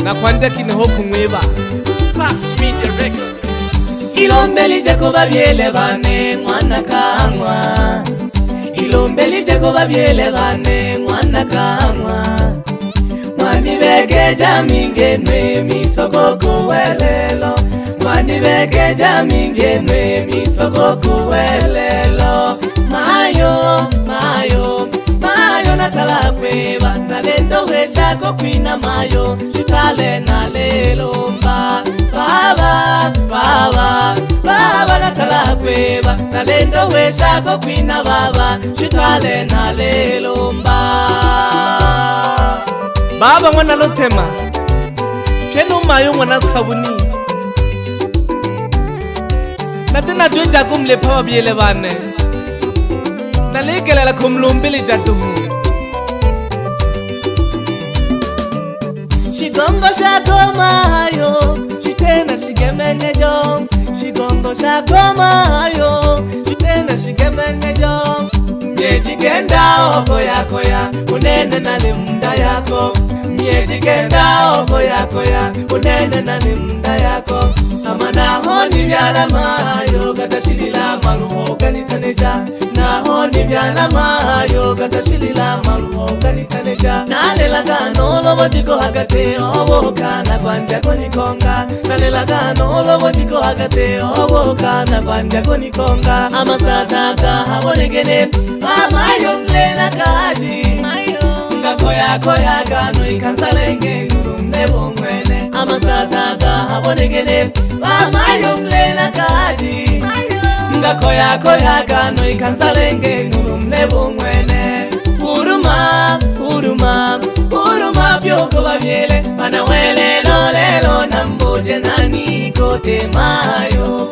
na kwanja kineho kumweba Pass me the record. Ilombeli jako babyele bane mwana kanwa. Ilombeli jako babyele bane mwana kanwa. Mwani beke jamingenwe misoko kuwelelo. Mwani beke jamingenwe misoko kuwelelo. Mayo, mayo, mayo natala kweba. Nalendo weshako kwina mayo. Shitale nalelo mba. Baba, baba, baba natala kweba. Nalendo weshako kwina baba. Shitale nalelo mba. baba mwana lotema kenu mayo mwana sabuni natina jwe jagum le phawa biele bane nalekelela khumlumbili jatuhu Shigongo shako mayo shitena shigemengejo Shigongo shako mayo shitena shigemengejo Mieji kenda oko yako ya unene na limda yako Mieji kenda oko yako ya unene na limda yako Amana honi vyala mayo gata shilila maluho ganitaneja Na honi vyala mayo gata shilila maluho ganitaneja Nalela gano lobo jiko hagate obo kana kwanja konikonga Nalela gano lobo jiko hagate obo kana kwanja konikonga Amasataka habonegene Amayo mlena kaji Nga koya gano ikansalenge ngurumlebo mwene Amasataka habonegene Amayo mlena kaji Nga koya gano ikansalenge ngurumlebo mwene Huruma, huruma, huruma byoko babyele Manawele lolelo namboje nani kote mayo